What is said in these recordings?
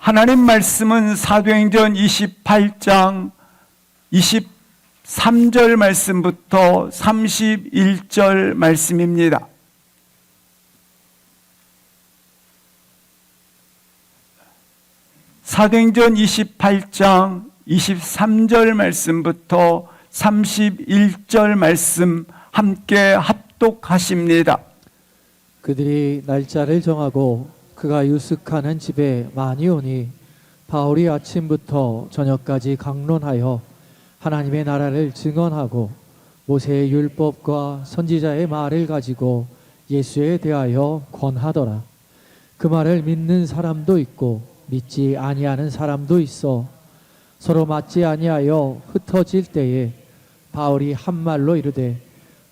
하나님 말씀은 사도행전 28장 23절 말씀부터 31절 말씀입니다. 사도행전 28장 23절 말씀부터 31절 말씀 함께 합독하십니다. 그들이 날짜를 정하고 그가 유숙하는 집에 많이 오니 바울이 아침부터 저녁까지 강론하여 하나님의 나라를 증언하고 모세의 율법과 선지자의 말을 가지고 예수에 대하여 권하더라. 그 말을 믿는 사람도 있고 믿지 아니하는 사람도 있어 서로 맞지 아니하여 흩어질 때에 바울이 한 말로 이르되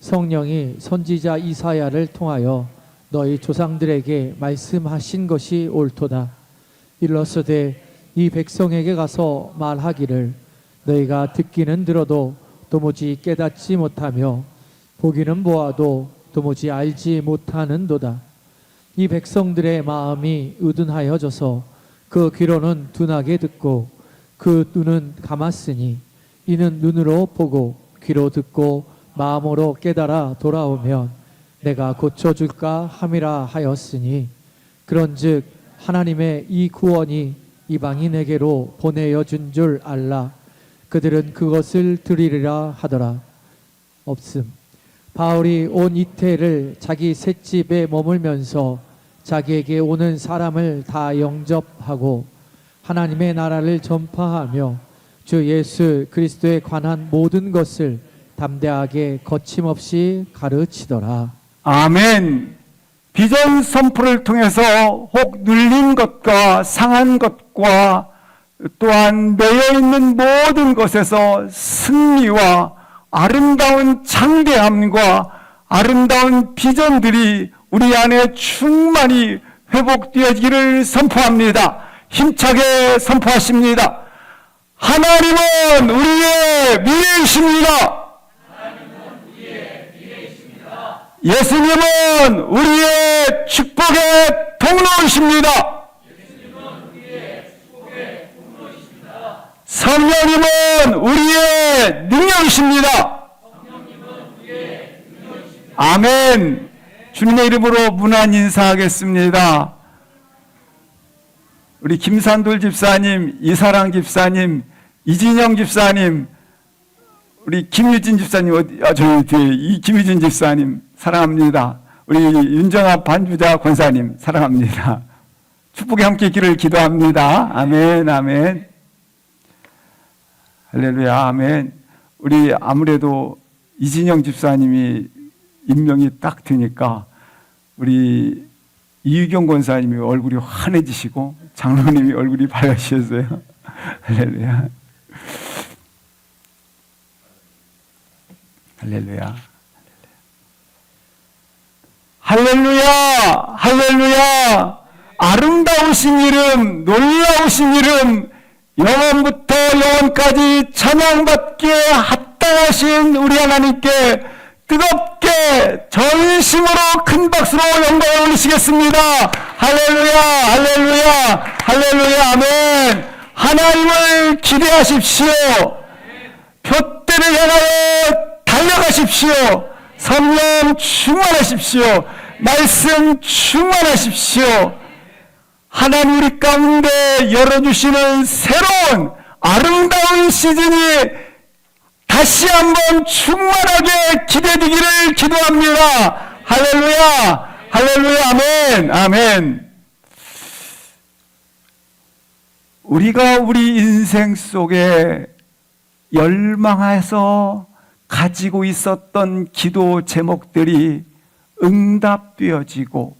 성령이 선지자 이사야를 통하여 너희 조상들에게 말씀하신 것이 옳도다. 일러스되 이 백성에게 가서 말하기를 너희가 듣기는 들어도 도무지 깨닫지 못하며 보기는 보아도 도무지 알지 못하는도다. 이 백성들의 마음이 의둔하여져서 그 귀로는 둔하게 듣고 그 눈은 감았으니 이는 눈으로 보고 귀로 듣고 마음으로 깨달아 돌아오면 내가 고쳐줄까 함이라 하였으니 그런즉 하나님의 이 구원이 이방인에게로 보내어 준 줄 알라. 그들은 그것을 들으리라 하더라. 없음. 바울이 온 이태를 자기 셋집에 머물면서 자기에게 오는 사람을 다 영접하고 하나님의 나라를 전파하며 주 예수 그리스도에 관한 모든 것을 담대하게 거침없이 가르치더라. 아멘. 비전 선포를 통해서 혹 눌린 것과 상한 것과 또한 매여 있는 모든 것에서 승리와 아름다운 창대함과 아름다운 비전들이 우리 안에 충만히 회복되어지기를 선포합니다. 힘차게 선포하십니다. 하나님은 우리의 미래이십니다. 예수님은 우리의 축복의 통로이십니다. 성령님은 우리의 능력이십니다. 아멘. 주님의 이름으로 문안 인사하겠습니다. 우리 김산돌 집사님, 이사랑 집사님, 이진영 집사님, 우리 김유진 집사님, 저희 뒤에 이 김유진 집사님 사랑합니다. 우리 윤정아 반주자 권사님 사랑합니다. 축복이 함께 있기를 기도합니다. 아멘, 아멘. 할렐루야, 아멘. 우리 아무래도 이진영 집사님이 임명이 딱 되니까 우리 이유경 권사님이 얼굴이 환해지시고 장로님이 얼굴이 밝아지셨어요. 할렐루야. 할렐루야. 할렐루야. 할렐루야. 아름다우신 이름, 놀라우신 이름, 영원부터 영원까지 찬양받기에 합당하신 우리 하나님께 뜨겁게 전심으로 큰 박수로 영광을 올리시겠습니다. 할렐루야, 할렐루야, 할렐루야, 아멘. 하나님을 기대하십시오. 표대를 향하여 달려가십시오. 성령 충만하십시오. 말씀 충만하십시오. 하나님 우리 가운데 열어주시는 새로운 아름다운 시즌이 다시 한번 충만하게 기대되기를 기도합니다. 할렐루야, 할렐루야, 아멘, 아멘. 우리가 우리 인생 속에 열망해서 가지고 있었던 기도 제목들이 응답되어지고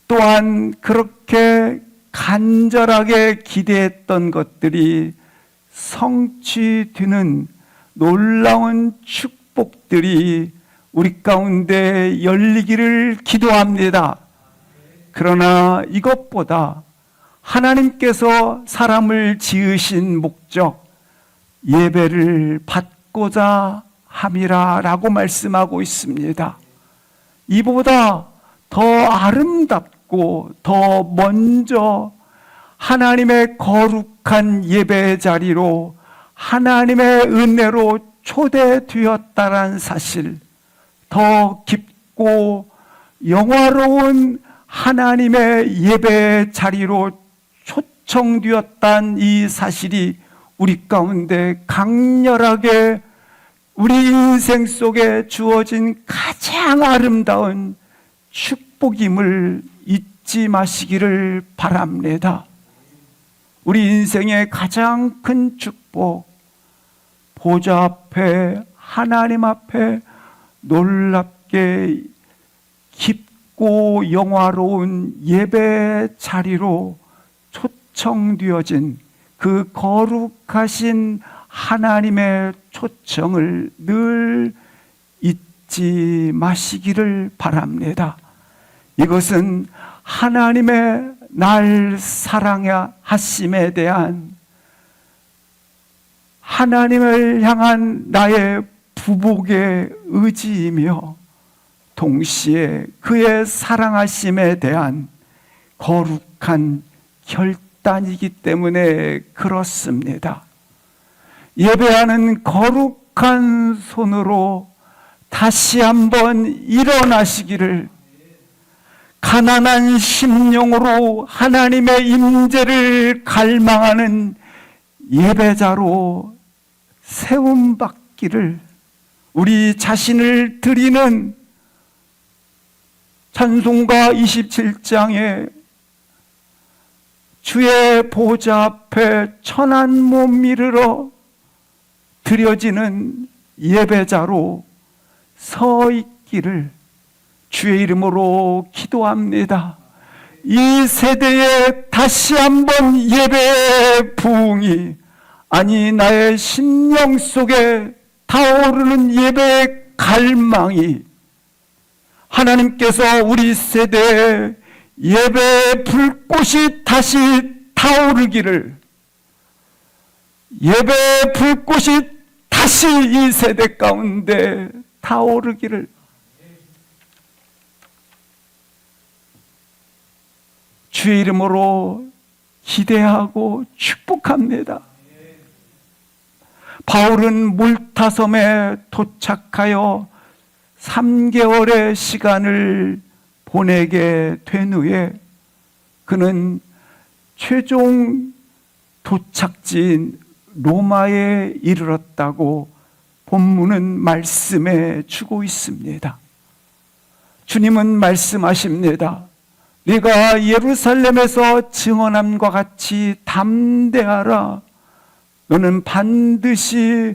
또한 그렇게 간절하게 기대했던 것들이 성취되는 놀라운 축복들이 우리 가운데 열리기를 기도합니다. 그러나 이것보다 하나님께서 사람을 지으신 목적, 예배를 받고자 함이라 라고 말씀하고 있습니다. 이보다 더 아름답고 더 먼저 하나님의 거룩한 예배 자리로 하나님의 은혜로 초대되었다는 사실, 더 깊고 영화로운 하나님의 예배 자리로 초청되었다는 이 사실이 우리 가운데 강렬하게 우리 인생 속에 주어진 가장 아름다운 축복임을 잊지 마시기를 바랍니다. 우리 인생의 가장 큰 축복, 보좌 앞에, 하나님 앞에 놀랍게 깊고 영화로운 예배 자리로 초청되어진 그 거룩하신 하나님의 초청을 늘 잊지 마시기를 바랍니다. 이것은 하나님의 날 사랑하심에 대한, 하나님을 향한 나의 부복의 의지이며 동시에 그의 사랑하심에 대한 거룩한 결단이기 때문에 그렇습니다. 예배하는 거룩한 손으로 다시 한번 일어나시기를, 가난한 심령으로 하나님의 임재를 갈망하는 예배자로 세움받기를, 우리 자신을 드리는 찬송가 27장에 주의 보좌 앞에 천한 몸 이르러 드려지는 예배자로 서 있기를 주의 이름으로 기도합니다. 이 세대에 다시 한번 예배의 부흥이, 아니 나의 심령 속에 타오르는 예배의 갈망이, 하나님께서 우리 세대에 예배의 불꽃이 다시 타오르기를, 예배의 불꽃이 다시 이 세대 가운데 타오르기를 주의 이름으로 기대하고 축복합니다. 바울은 몰타섬에 도착하여 3개월의 시간을 보내게 된 후에 그는 최종 도착지인 로마에 이르렀다고 본문은 말씀해 주고 있습니다. 주님은 말씀하십니다. 네가 예루살렘에서 증언함과 같이 담대하라. 너는 반드시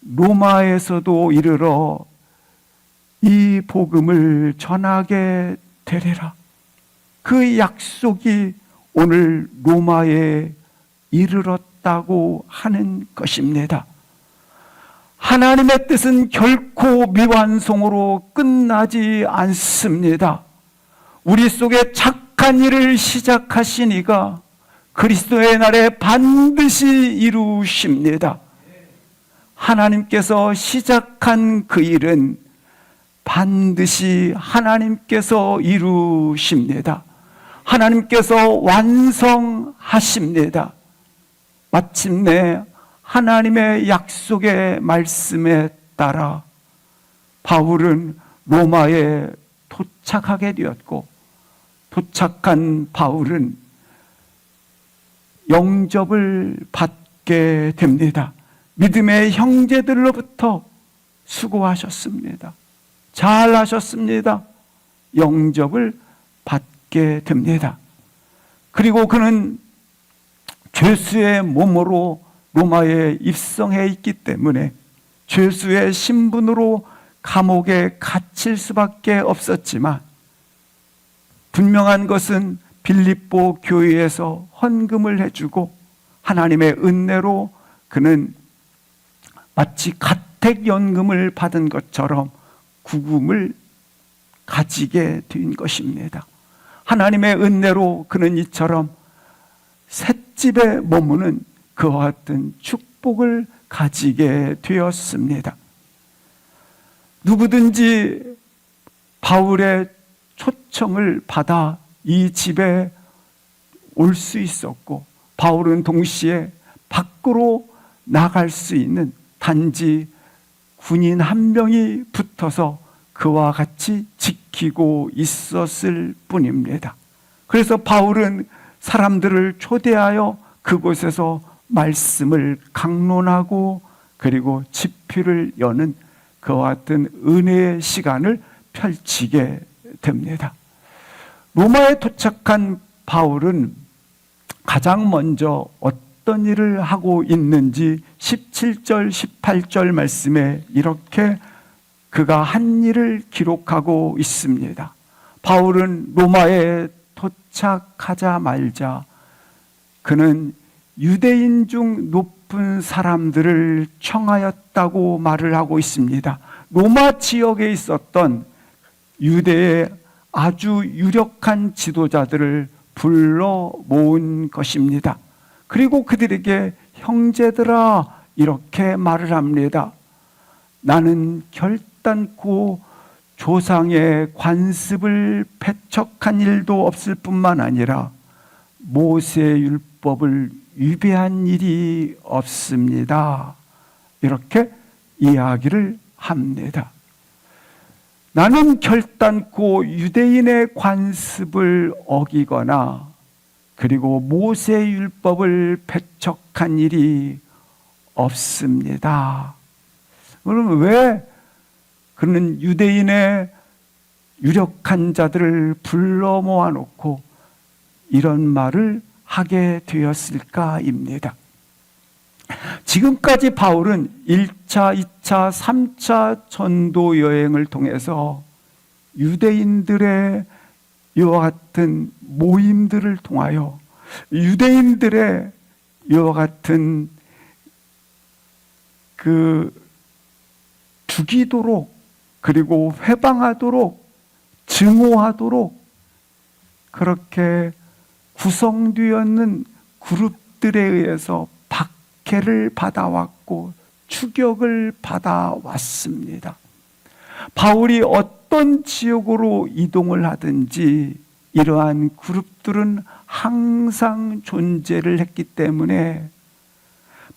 로마에서도 이르러 이 복음을 전하게 되리라. 그 약속이 오늘 로마에 이르렀다고 하는 것입니다. 하나님의 뜻은 결코 미완성으로 끝나지 않습니다. 우리 속에 착한 일을 시작하신 이가 그리스도의 날에 반드시 이루십니다. 하나님께서 시작한 그 일은 반드시 하나님께서 이루십니다. 하나님께서 완성하십니다. 마침내 하나님의 약속의 말씀에 따라 바울은 로마에 도착하게 되었고, 도착한 바울은 영접을 받게 됩니다. 믿음의 형제들로부터 수고하셨습니다. 잘하셨습니다. 영접을 받게 됩니다. 그리고 그는 죄수의 몸으로 로마에 입성해 있기 때문에 죄수의 신분으로 감옥에 갇힐 수밖에 없었지만, 분명한 것은 빌립보 교회에서 헌금을 해주고 하나님의 은혜로 그는 마치 가택연금을 받은 것처럼 구금을 가지게 된 것입니다. 하나님의 은혜로 그는 이처럼 셋집에 머무는 그와 같은 축복을 가지게 되었습니다. 누구든지 바울의 초청을 받아 이 집에 올 수 있었고, 바울은 동시에 밖으로 나갈 수 있는 단지 군인 한 명이 붙어서 그와 같이 지키고 있었을 뿐입니다. 그래서 바울은 사람들을 초대하여 그곳에서 말씀을 강론하고 그리고 집회를 여는 그와 같은 은혜의 시간을 펼치게 됩니다. 로마에 도착한 바울은 가장 먼저 어떤 일을 하고 있는지 17절, 18절 말씀에 이렇게 그가 한 일을 기록하고 있습니다. 바울은 로마에 도착하자마자 그는 유대인 중 높은 사람들을 청하였다고 말을 하고 있습니다. 로마 지역에 있었던 유대의 아주 유력한 지도자들을 불러 모은 것입니다. 그리고 그들에게 형제들아 이렇게 말을 합니다. 나는 결단코 조상의 관습을 배척한 일도 없을 뿐만 아니라 모세의 율법을 위배한 일이 없습니다. 이렇게 이야기를 합니다. 나는 결단코 유대인의 관습을 어기거나 그리고 모세의 율법을 배척한 일이 없습니다. 그러면 왜 그는 유대인의 유력한 자들을 불러 모아놓고 이런 말을 하게 되었을까입니다. 지금까지 바울은 1차, 2차, 3차 전도 여행을 통해서 유대인들의 이와 같은 모임들을 통하여 유대인들의 이와 같은 죽이도록 그리고 회방하도록 증오하도록 그렇게 구성되었는 그룹들에 의해서 박해를 받아왔고 추격을 받아왔습니다. 바울이 어떤 지역으로 이동을 하든지 이러한 그룹들은 항상 존재를 했기 때문에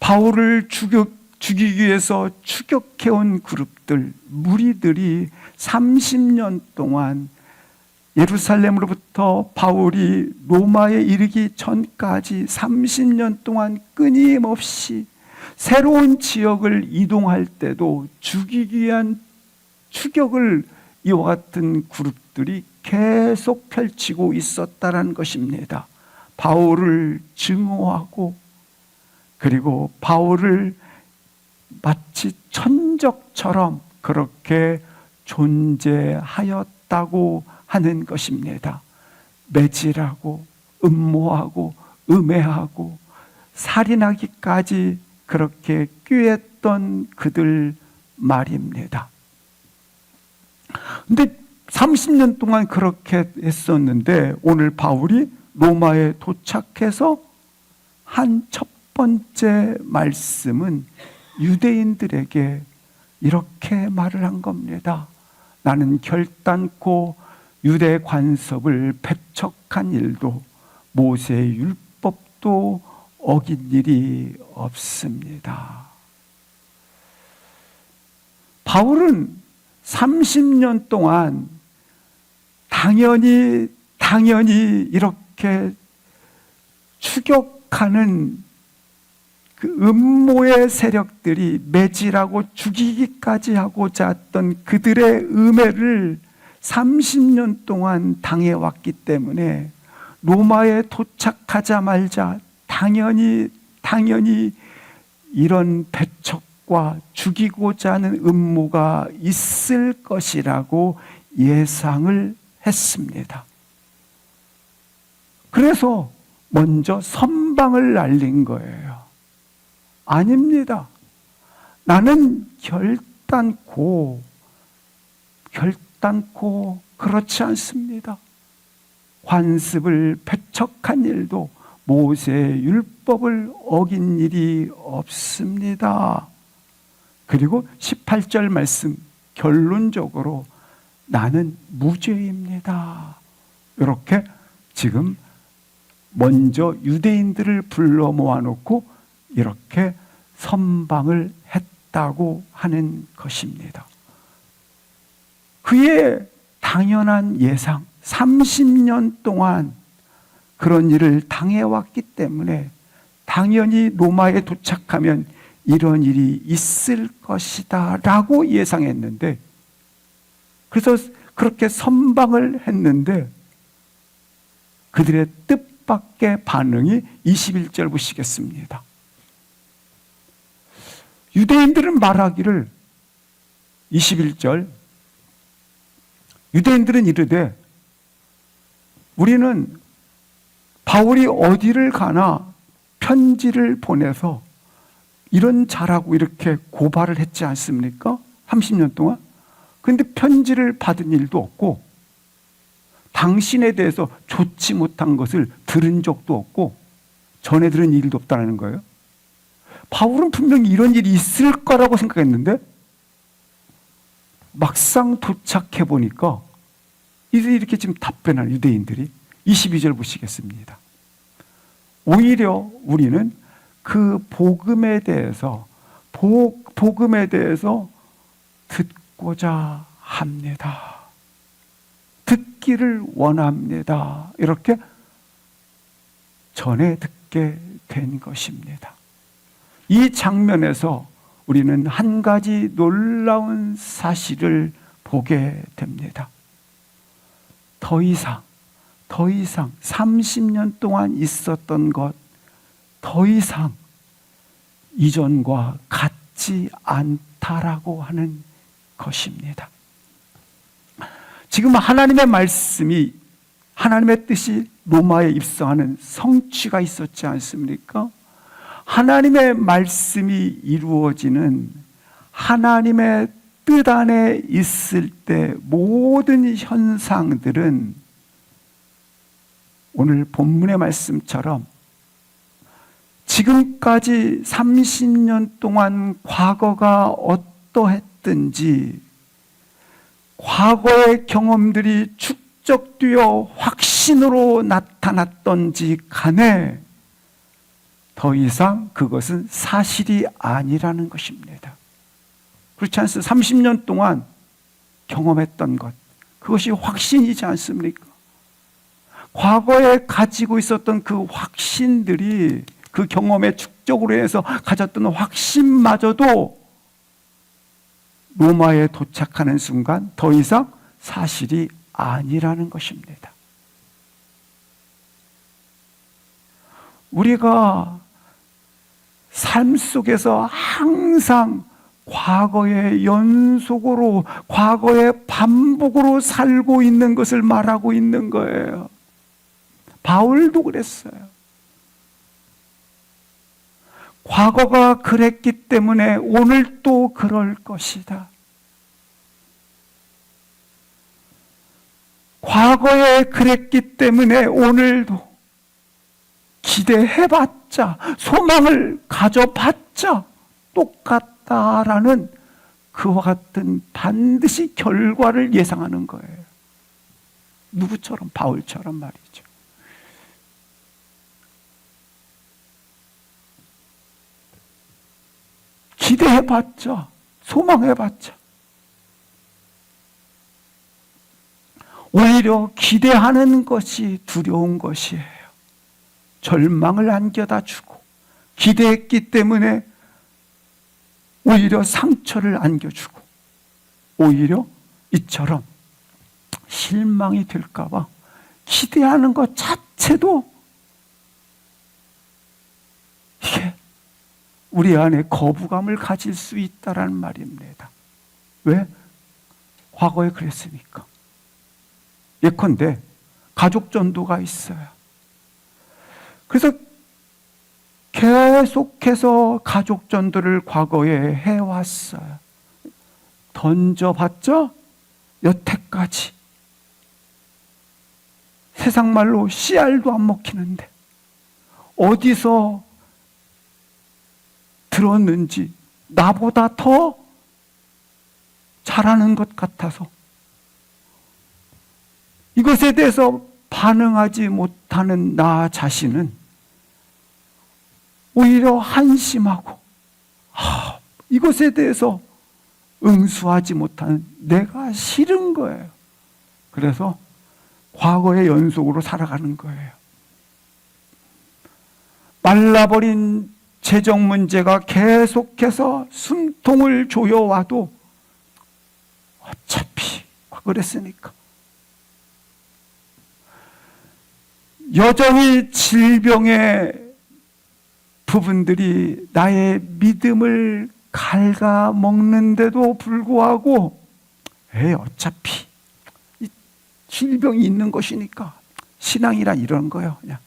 바울을 죽이기 위해서 추격해온 그룹들, 무리들이 30년 동안 예루살렘으로부터 바울이 로마에 이르기 전까지 30년 동안 끊임없이 새로운 지역을 이동할 때도 죽이기 위한 추격을 이와 같은 그룹들이 계속 펼치고 있었다는 것입니다. 바울을 증오하고 그리고 바울을 마치 천적처럼 그렇게 존재하였다고 하는 것입니다. 매질하고 음모하고 음해하고 살인하기까지 그렇게 꾀했던 그들 말입니다. 근데 30년 동안 그렇게 했었는데 오늘 바울이 로마에 도착해서 한 첫 번째 말씀은 유대인들에게 이렇게 말을 한 겁니다. 나는 결단코 유대 관습을 배척한 일도 모세의 율법도 어긴 일이 없습니다. 바울은 30년 동안 당연히 이렇게 추격하는 그 음모의 세력들이 매질하고 죽이기까지 하고자 했던 그들의 음해를 30년 동안 당해왔기 때문에 로마에 도착하자마자 당연히 이런 배척과 죽이고자 하는 음모가 있을 것이라고 예상을 했습니다. 그래서 먼저 선방을 날린 거예요. 아닙니다. 나는 결단코 그렇지 않습니다. 관습을 배척한 일도 모세의 율법을 어긴 일이 없습니다. 그리고 18절 말씀 결론적으로 나는 무죄입니다. 이렇게 지금 먼저 유대인들을 불러 모아놓고 이렇게 선방을 했다고 하는 것입니다. 그의 당연한 예상, 30년 동안 그런 일을 당해왔기 때문에 당연히 로마에 도착하면 이런 일이 있을 것이다 라고 예상했는데, 그래서 그렇게 선방을 했는데 그들의 뜻밖의 반응이 21절 보시겠습니다. 유대인들은 말하기를, 21절, 유대인들은 이르되 우리는 바울이 어디를 가나 편지를 보내서 이런 자라고 이렇게 고발을 했지 않습니까? 30년 동안. 그런데 편지를 받은 일도 없고 당신에 대해서 좋지 못한 것을 들은 적도 없고 전해 들은 일도 없다는 거예요. 바울은 분명히 이런 일이 있을 거라고 생각했는데 막상 도착해 보니까 이렇게 지금 답변하는 유대인들이, 22절 보시겠습니다. 오히려 우리는 그 복음에 대해서 듣고자 합니다. 듣기를 원합니다. 이렇게 전해 듣게 된 것입니다. 이 장면에서 우리는 한 가지 놀라운 사실을 보게 됩니다. 더 이상 30년 동안 있었던 것, 더 이상 이전과 같지 않다라고 하는 것입니다. 지금 하나님의 말씀이, 하나님의 뜻이 로마에 입성하는 성취가 있었지 않습니까? 하나님의 말씀이 이루어지는 하나님의 뜻 안에 있을 때 모든 현상들은 오늘 본문의 말씀처럼 지금까지 30년 동안 과거가 어떠했든지 과거의 경험들이 축적되어 확신으로 나타났던지 간에 더 이상 그것은 사실이 아니라는 것입니다. 그렇지 않습니까? 30년 동안 경험했던 것, 그것이 확신이지 않습니까? 과거에 가지고 있었던 그 확신들이, 그 경험의 축적으로 해서 가졌던 확신마저도 로마에 도착하는 순간 더 이상 사실이 아니라는 것입니다. 우리가 삶 속에서 항상 과거의 연속으로, 과거의 반복으로 살고 있는 것을 말하고 있는 거예요. 바울도 그랬어요. 과거가 그랬기 때문에 오늘 또 그럴 것이다. 과거에 그랬기 때문에 오늘도 기대해봤자, 소망을 가져봤자 똑같다라는 그와 같은 반드시 결과를 예상하는 거예요. 누구처럼? 바울처럼 말이죠. 기대해봤자, 소망해봤자 오히려 기대하는 것이 두려운 것이에요. 절망을 안겨다 주고 기대했기 때문에 오히려 상처를 안겨주고 오히려 이처럼 실망이 될까 봐 기대하는 것 자체도 이게 우리 안에 거부감을 가질 수 있다라는 말입니다. 왜? 과거에 그랬으니까. 예컨대 가족 전도가 있어요. 그래서 계속해서 가족 전도를 과거에 해왔어요. 던져봤자 여태까지 세상 말로 씨알도 안 먹히는데 어디서 들었는지 나보다 더 잘하는 것 같아서 이것에 대해서 반응하지 못하는 나 자신은 오히려 한심하고 이것에 대해서 응수하지 못하는 내가 싫은 거예요. 그래서 과거의 연속으로 살아가는 거예요. 말라버린 재정 문제가 계속해서 숨통을 조여와도 어차피 그랬으니까 여전히 질병의 부분들이 나의 믿음을 갉아먹는데도 불구하고 어차피 이 질병이 있는 것이니까 신앙이란 이런 거예요. 그냥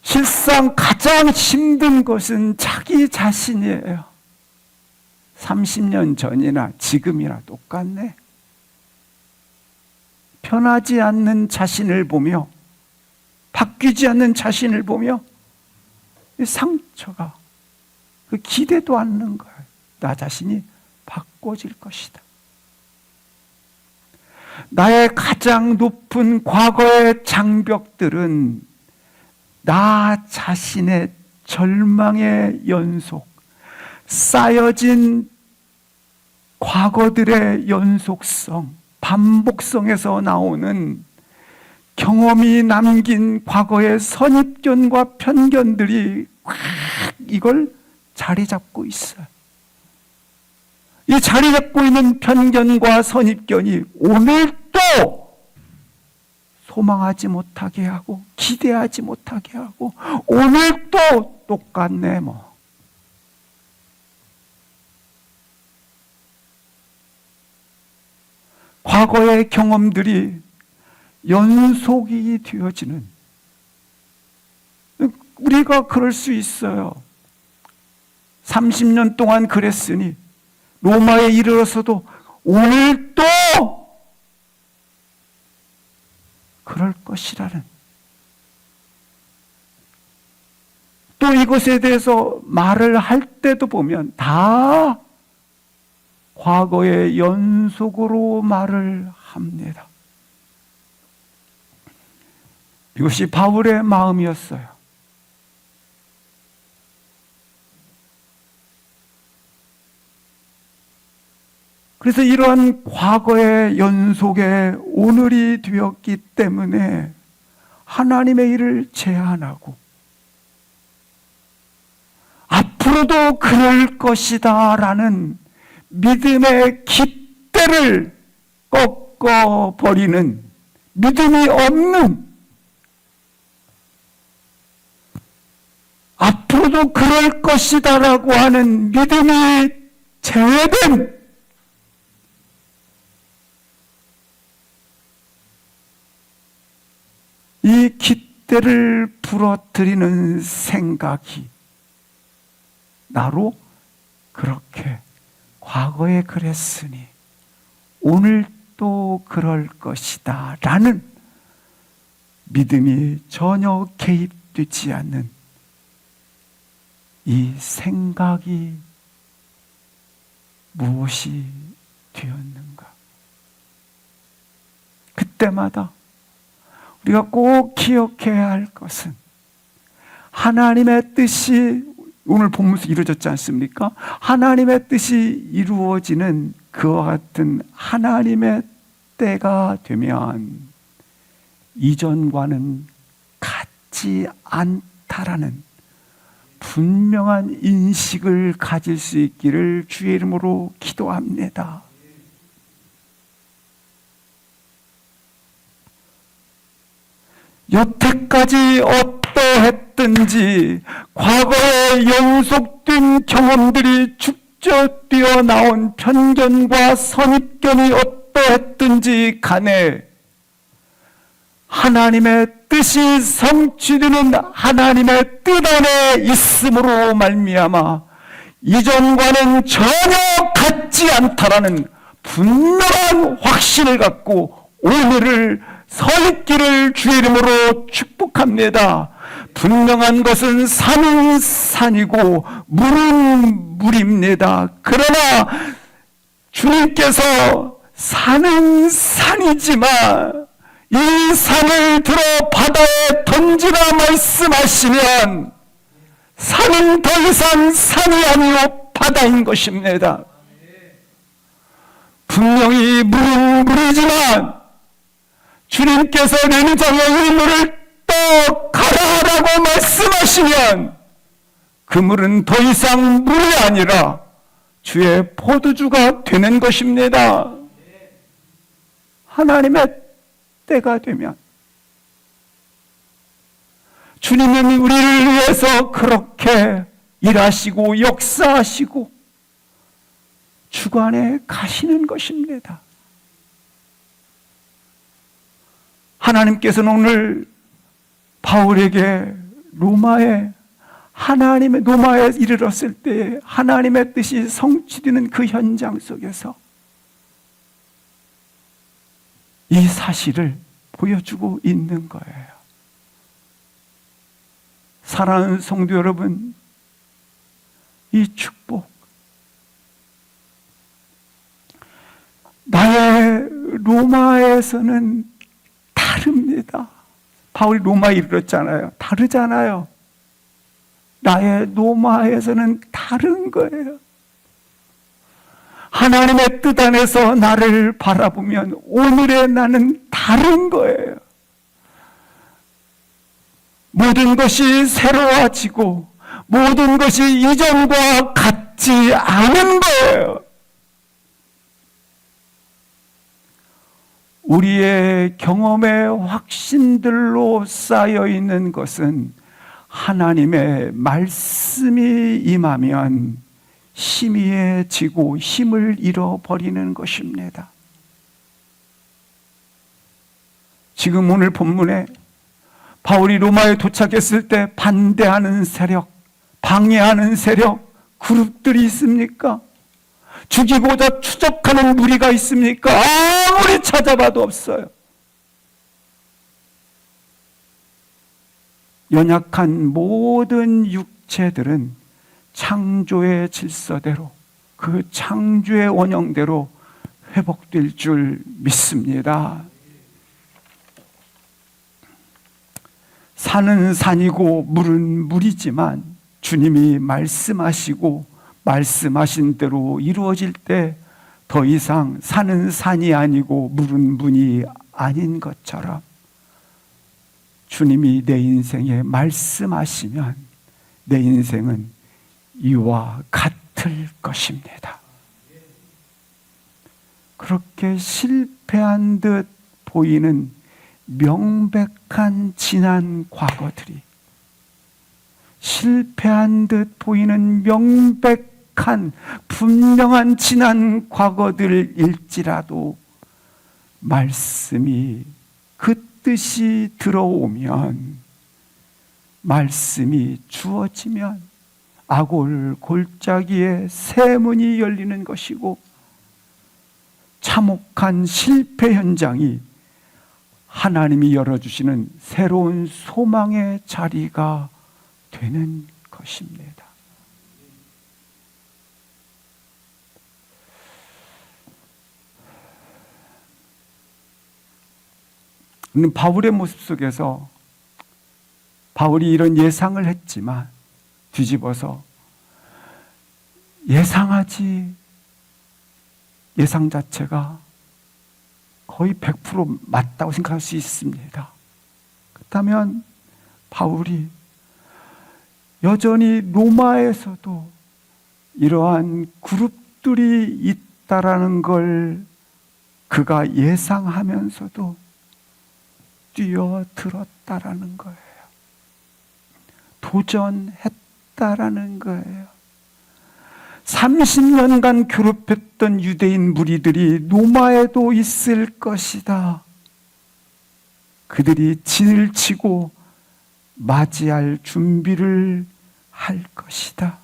실상 가장 힘든 것은 자기 자신이에요. 30년 전이나 지금이나 똑같네. 변하지 않는 자신을 보며, 바뀌지 않는 자신을 보며 상처가 기대도 않는 거예요. 나 자신이 바꿔질 것이다. 나의 가장 높은 과거의 장벽들은 나 자신의 절망의 연속, 쌓여진 과거들의 연속성, 반복성에서 나오는 경험이 남긴 과거의 선입견과 편견들이 꽉 이걸 자리 잡고 있어요. 이 자리 잡고 있는 편견과 선입견이 오늘도 소망하지 못하게 하고 기대하지 못하게 하고 오늘도 똑같네 뭐. 과거의 경험들이 연속이 되어지는, 우리가 그럴 수 있어요. 30년 동안 그랬으니 로마에 이르러서도 오늘도 그럴 것이라는, 또 이것에 대해서 말을 할 때도 보면 다 과거의 연속으로 말을 합니다. 이것이 바울의 마음이었어요. 그래서 이러한 과거의 연속의 오늘이 되었기 때문에 하나님의 일을 제안하고 앞으로도 그럴 것이다 라는 믿음의 깃대를 꺾어버리는, 믿음이 없는, 앞으로도 그럴 것이다 라고 하는 믿음이 제외된 이 깃대를 부러뜨리는 생각이 나로 그렇게 과거에 그랬으니 오늘도 그럴 것이다 라는 믿음이 전혀 개입되지 않는 이 생각이 무엇이 되었는가? 그때마다 우리가 꼭 기억해야 할 것은 하나님의 뜻이 오늘 본문에서 이루어졌지 않습니까? 하나님의 뜻이 이루어지는 그와 같은 하나님의 때가 되면 이전과는 같지 않다라는 분명한 인식을 가질 수 있기를 주의 이름으로 기도합니다. 여태까지 어떠했든지 과거에 연속된 경험들이 축적되어 나온 편견과 선입견이 어떠했든지 간에 하나님의 뜻이 성취되는 하나님의 뜻 안에 있음으로 말미암아 이전과는 전혀 같지 않다라는 분명한 확신을 갖고 오늘을 서 있기를 주의 이름으로 축복합니다. 분명한 것은 산은 산이고 물은 물입니다. 그러나 주님께서 산은 산이지만 이 산을 들어 바다에 던지라 말씀하시면 산은 더 이상 산이 아니고 바다인 것입니다. 분명히 물은 물이지만 주님께서 내누장의 이 물을 또 가라라고 말씀하시면 그 물은 더 이상 물이 아니라 주의 포도주가 되는 것입니다. 하나님의 때가 되면 주님은 우리를 위해서 그렇게 일하시고 역사하시고 주관해 가시는 것입니다. 하나님께서는 오늘 바울에게 로마에 이르렀을 때 하나님의 뜻이 성취되는 그 현장 속에서 이 사실을 보여주고 있는 거예요. 사랑하는 성도 여러분, 이 축복, 나의 로마에서는 다릅니다. 바울이 로마에 이르렀잖아요. 다르잖아요. 나의 로마에서는 다른 거예요. 하나님의 뜻 안에서 나를 바라보면 오늘의 나는 다른 거예요. 모든 것이 새로워지고 모든 것이 이전과 같지 않은 거예요. 우리의 경험의 확신들로 쌓여 있는 것은 하나님의 말씀이 임하면 희미해지고 힘을 잃어버리는 것입니다. 지금 오늘 본문에 바울이 로마에 도착했을 때 반대하는 세력, 방해하는 세력, 그룹들이 있습니까? 죽이고자 추적하는 무리가 있습니까? 아무리 찾아봐도 없어요. 연약한 모든 육체들은 창조의 질서대로, 그 창조의 원형대로 회복될 줄 믿습니다. 산은 산이고 물은 물이지만 주님이 말씀하시고 말씀하신 대로 이루어질 때 더 이상 산은 산이 아니고 물은 문이 아닌 것처럼 주님이 내 인생에 말씀하시면 내 인생은 이와 같을 것입니다. 그렇게 실패한 듯 보이는 명백한 지난 과거들이, 실패한 듯 보이는 명백한 분명한 지난 과거들일지라도 말씀이 그 뜻이 들어오면, 말씀이 주어지면 아골 골짜기에 새 문이 열리는 것이고 참혹한 실패 현장이 하나님이 열어주시는 새로운 소망의 자리가 되는 것입니다. 바울의 모습 속에서 바울이 이런 예상을 했지만 뒤집어서 예상 자체가 거의 100% 맞다고 생각할 수 있습니다. 그렇다면 바울이 여전히 로마에서도 이러한 그룹들이 있다라는 걸 그가 예상하면서도 뛰어들었다라는 거예요. 도전했다라는 거예요. 30년간 괴롭혔던 유대인 무리들이 로마에도 있을 것이다. 그들이 진을 치고 맞이할 준비를 할 것이다.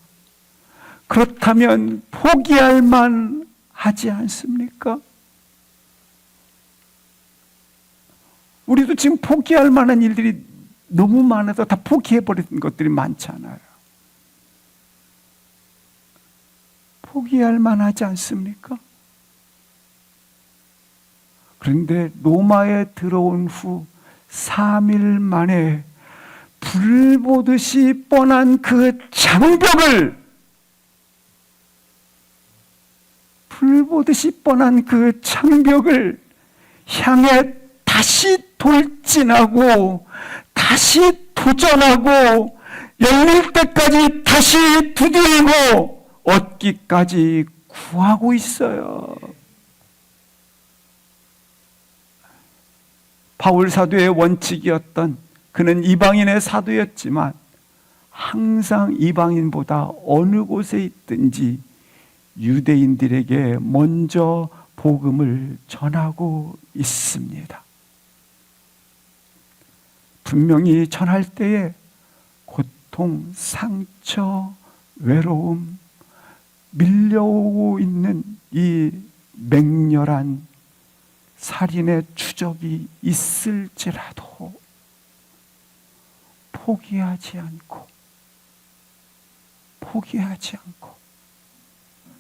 그렇다면 포기할 만 하지 않습니까? 우리도 지금 포기할 만한 일들이 너무 많아서 다 포기해버린 것들이 많잖아요. 포기할 만하지 않습니까? 그런데 로마에 들어온 후 3일 만에 불 보듯이 뻔한 그 장벽을, 불 보듯이 뻔한 그 장벽을 향해 다시 돌진하고 다시 도전하고 열릴 때까지 다시 두드리고 얻기까지 구하고 있어요. 바울 사도의 원칙이었던, 그는 이방인의 사도였지만 항상 이방인보다 어느 곳에 있든지 유대인들에게 먼저 복음을 전하고 있습니다. 분명히 전할 때에 고통, 상처, 외로움, 밀려오고 있는 이 맹렬한 살인의 추적이 있을지라도 포기하지 않고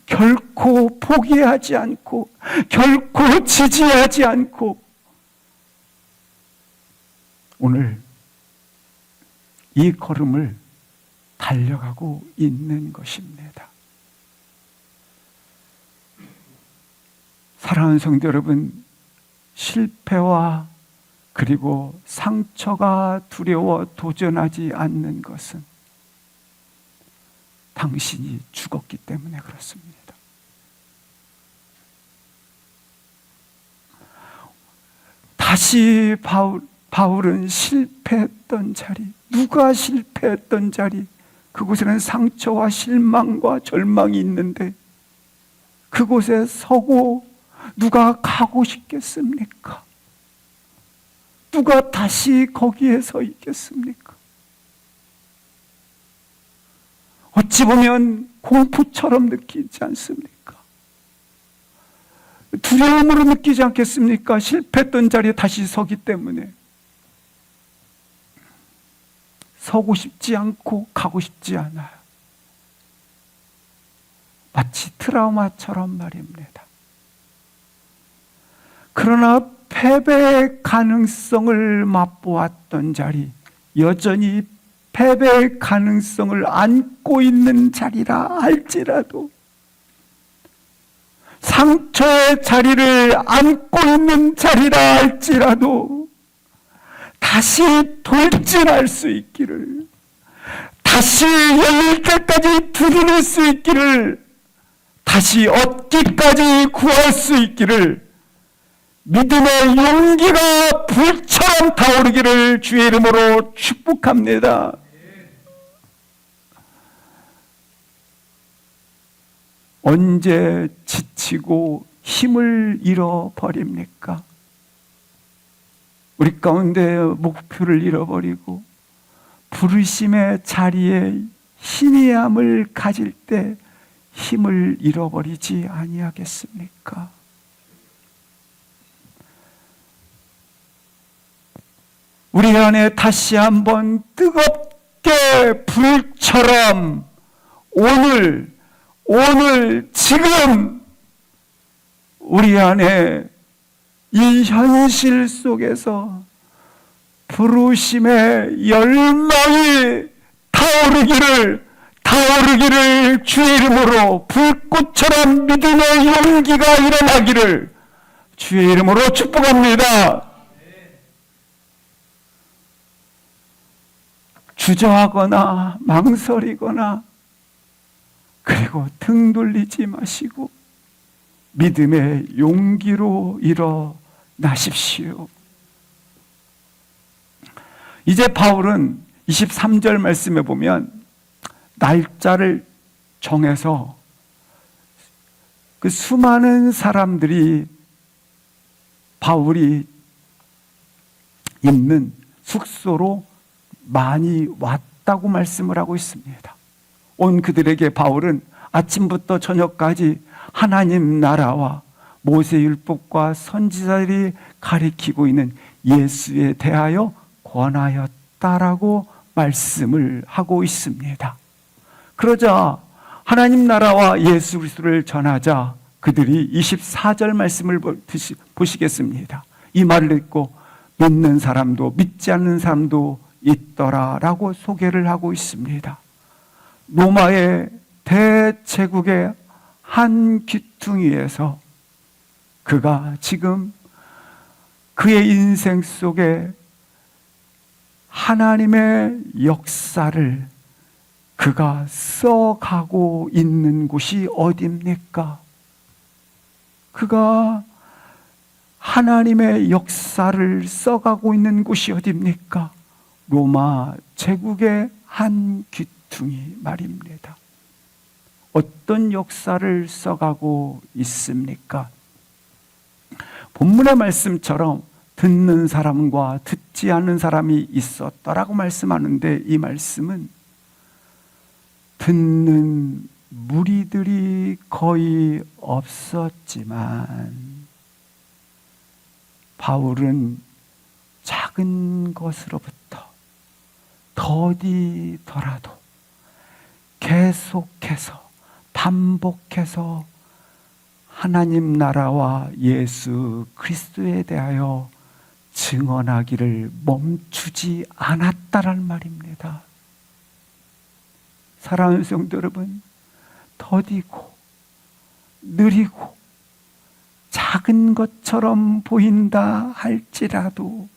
결코 포기하지 않고 결코 지지하지 않고 오늘 이 걸음을 달려가고 있는 것입니다. 사랑하는 성도 여러분, 실패와 그리고 상처가 두려워 도전하지 않는 것은 당신이 죽었기 때문에 그렇습니다. 다시 바울은 실패했던 자리, 누가 실패했던 자리, 그곳에는 상처와 실망과 절망이 있는데 그곳에 서고 누가 가고 싶겠습니까? 누가 다시 거기에 서 있겠습니까? 어찌 보면 공포처럼 느끼지 않습니까? 두려움으로 느끼지 않겠습니까? 실패했던 자리에 다시 서기 때문에 서고 싶지 않고 가고 싶지 않아요. 마치 트라우마처럼 말입니다. 그러나 패배의 가능성을 맛보았던 자리, 여전히 패배의 가능성을 안고 있는 자리라 할지라도, 상처의 자리를 안고 있는 자리라 할지라도 다시 돌진할 수 있기를, 다시 열릴 때까지 두드릴 수 있기를, 다시 얻기까지 구할 수 있기를, 믿음의 용기가 불처럼 타오르기를 주의 이름으로 축복합니다. 언제 지치고 힘을 잃어버립니까? 우리 가운데 목표를 잃어버리고 부르심의 자리에 희미함을 가질 때 힘을 잃어버리지 아니하겠습니까? 우리 안에 다시 한번 뜨겁게 불처럼 오늘 지금 우리 안에 이 현실 속에서 부르심의 열망이 타오르기를 주의 이름으로 불꽃처럼 믿음의 용기가 일어나기를 주의 이름으로 축복합니다. 주저하거나 망설이거나 그리고 등 돌리지 마시고 믿음의 용기로 일어나십시오. 이제 바울은 23절 말씀에 보면 날짜를 정해서 그 수많은 사람들이 바울이 있는 숙소로 많이 왔다고 말씀을 하고 있습니다. 온 그들에게 바울은 아침부터 저녁까지 하나님 나라와 모세율법과 선지자들이 가리키고 있는 예수에 대하여 권하였다라고 말씀을 하고 있습니다. 그러자 하나님 나라와 예수 그리스도를 전하자 그들이 24절 말씀을 보시겠습니다. 이 말을 듣고 믿는 사람도 믿지 않는 사람도 있더라라고 소개를 하고 있습니다. 로마의 대제국의 한 귀퉁이에서 그가 지금 그의 인생 속에 하나님의 역사를 그가 써가고 있는 곳이 어디입니까? 그가 하나님의 역사를 써가고 있는 곳이 어디입니까? 로마 제국의 한 귀퉁이 말입니다. 어떤 역사를 써가고 있습니까? 본문의 말씀처럼 듣는 사람과 듣지 않는 사람이 있었더라고 말씀하는데, 이 말씀은 듣는 무리들이 거의 없었지만 바울은 작은 것으로부터 더디더라도 계속해서 반복해서 하나님 나라와 예수 그리스도에 대하여 증언하기를 멈추지 않았다라는 말입니다. 사랑하는 성도 여러분, 더디고 느리고 작은 것처럼 보인다 할지라도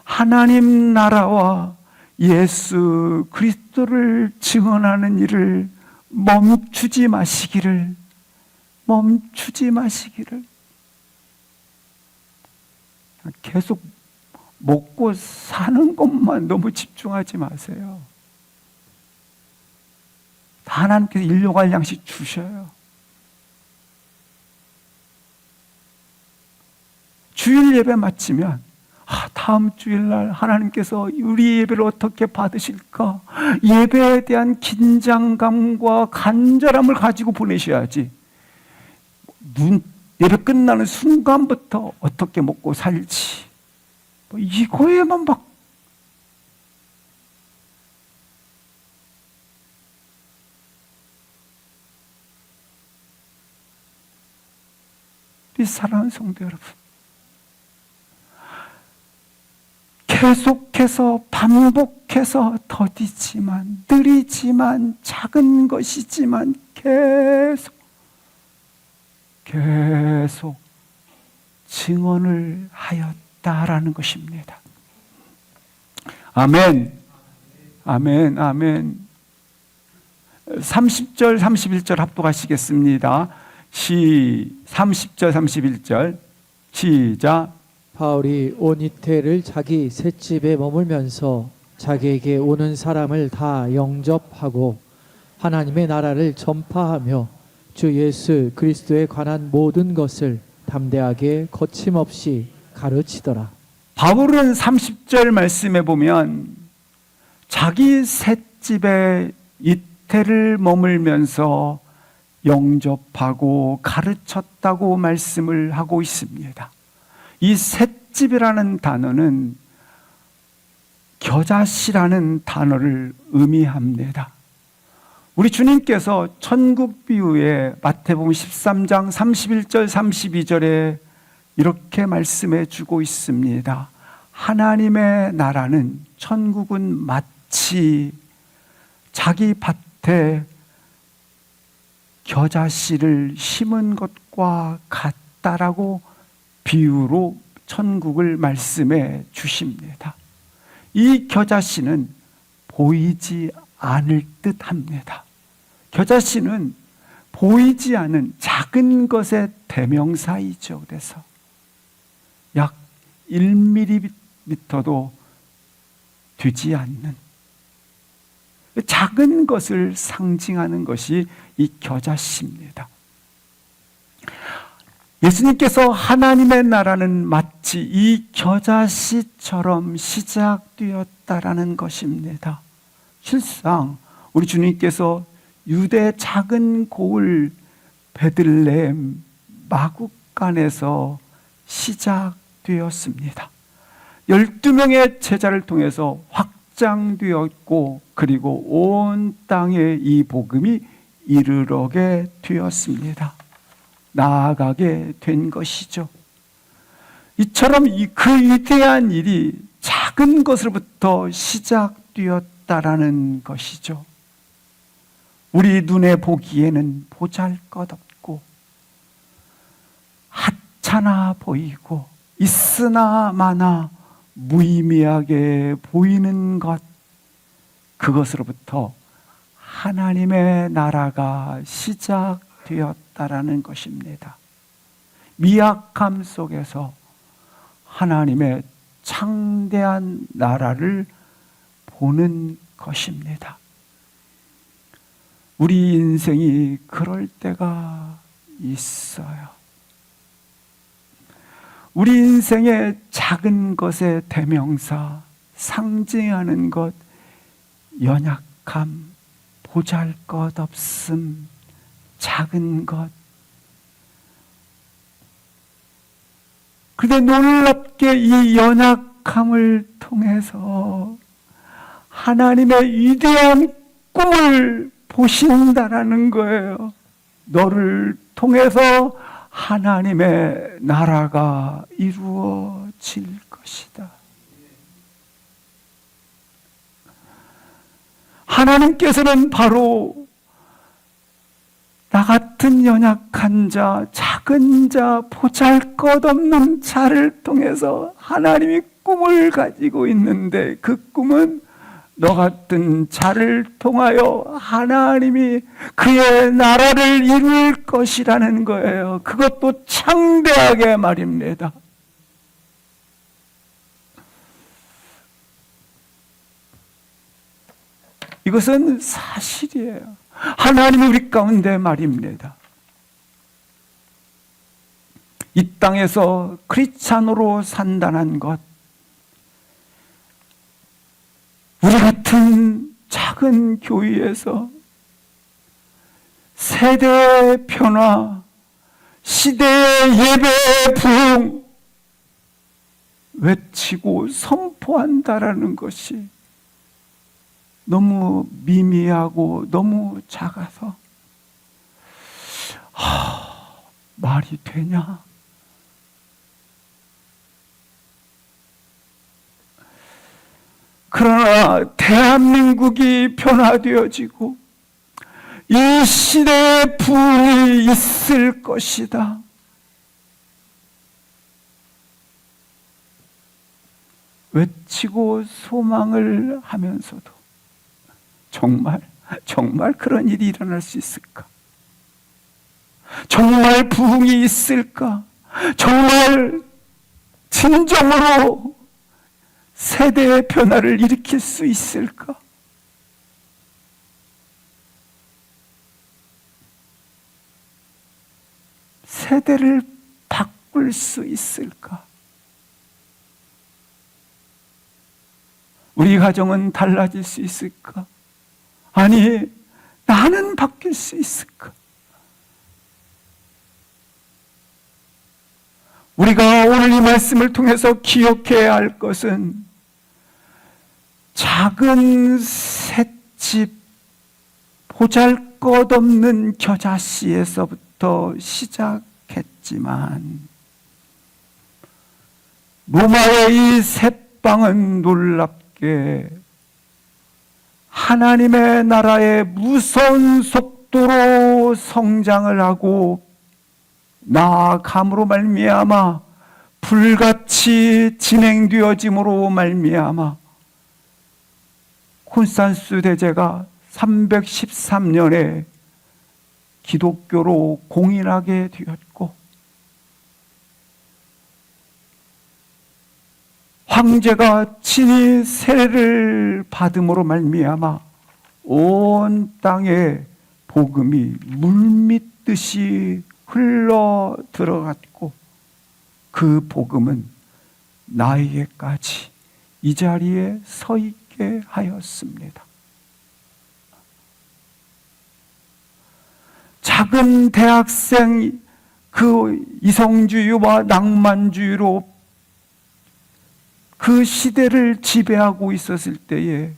하나님 나라와 예수 그리스도를 증언하는 일을 멈추지 마시기를, 계속 먹고 사는 것만 너무 집중하지 마세요. 하나님께서 일용할 양식 주셔요. 주일 예배 마치면 다음 주일날 하나님께서 우리 예배를 어떻게 받으실까? 예배에 대한 긴장감과 간절함을 가지고 보내셔야지, 예배 끝나는 순간부터 어떻게 먹고 살지, 이거에만 막 우리 사랑하는 성도 여러분, 계속해서 반복해서 더디지만 느리지만 작은 것이지만 계속 증언을 하였다라는 것입니다. 아멘. 아멘. 아멘. 30절 31절 합독하시겠습니다. 30절 31절 시작. 바울이 온 이태를 자기 셋집에 머물면서 자기에게 오는 사람을 다 영접하고 하나님의 나라를 전파하며 주 예수 그리스도에 관한 모든 것을 담대하게 거침없이 가르치더라. 바울은 30절 말씀에 보면 자기 셋집에 이태를 머물면서 영접하고 가르쳤다고 말씀을 하고 있습니다. 이 셋집이라는 단어는 겨자씨라는 단어를 의미합니다. 우리 주님께서 천국 비유에 마태복음 13장 31절 32절에 이렇게 말씀해 주고 있습니다. 하나님의 나라는, 천국은 마치 자기 밭에 겨자씨를 심은 것과 같다라고 비유로 천국을 말씀해 주십니다. 이 겨자씨는 보이지 않을 듯 합니다. 겨자씨는 보이지 않은 작은 것의 대명사이죠. 그래서 약 1mm도 되지 않는 작은 것을 상징하는 것이 이 겨자씨입니다. 예수님께서 하나님의 나라는 마치 이 겨자씨처럼 시작되었다라는 것입니다. 실상 우리 주님께서 유대 작은 고을 베들레헴 마국간에서 시작되었습니다. 12명의 제자를 통해서 확장되었고, 그리고 온 땅에 이 복음이 이르러게 되었습니다. 나아가게 된 것이죠. 이처럼 그 위대한 일이 작은 것으로부터 시작되었다라는 것이죠. 우리 눈에 보기에는 보잘것없고 하찮아 보이고 있으나 마나 무의미하게 보이는 것, 그것으로부터 하나님의 나라가 시작되었다라는 것입니다. 미약함 속에서 하나님의 창대한 나라를 보는 것입니다. 우리 인생이 그럴 때가 있어요. 우리 인생의 작은 것의 대명사, 상징하는 것, 연약함, 보잘것없음, 작은 것. 그런데 놀랍게 이 연약함을 통해서 하나님의 위대한 꿈을 보신다라는 거예요. 너를 통해서 하나님의 나라가 이루어질 것이다. 하나님께서는 바로 나 같은 연약한 자, 작은 자, 보잘것없는 자를 통해서 하나님이 꿈을 가지고 있는데, 그 꿈은 너 같은 자를 통하여 하나님이 그의 나라를 이룰 것이라는 거예요. 그것도 창대하게 말입니다. 이것은 사실이에요. 하나님이 우리 가운데 말입니다. 이 땅에서 크리스찬으로 산다는 것, 우리 같은 작은 교회에서 세대의 변화, 시대의 예배의 부흥 외치고 선포한다라는 것이 너무 미미하고 너무 작아서 말이 되냐? 그러나 대한민국이 변화되어지고 이 시대의 부흥이 있을 것이다. 외치고 소망을 하면서도 정말 그런 일이 일어날 수 있을까? 정말 부흥이 있을까? 정말 진정으로 세대의 변화를 일으킬 수 있을까? 세대를 바꿀 수 있을까? 우리 가정은 달라질 수 있을까? 아니, 나는 바뀔 수 있을까? 우리가 오늘 이 말씀을 통해서 기억해야 할 것은 작은 셋집 보잘것없는 겨자씨에서부터 시작했지만 로마의 이 셋방은 놀랍게 하나님의 나라의 무서운 속도로 성장을 하고 나아감으로 말미암아 불같이 진행되어짐으로 말미암아 콘스탄스 대제가 313년에 기독교로 공인하게 되었고 황제가 친히 세례를 받음으로 말미암아 온 땅에 복음이 물밀듯이 흘러 들어갔고 그 복음은 나에게까지 이 자리에 서 있게 하였습니다. 작은 대학생 그 이성주의와 낭만주의로 그 시대를 지배하고 있었을 때에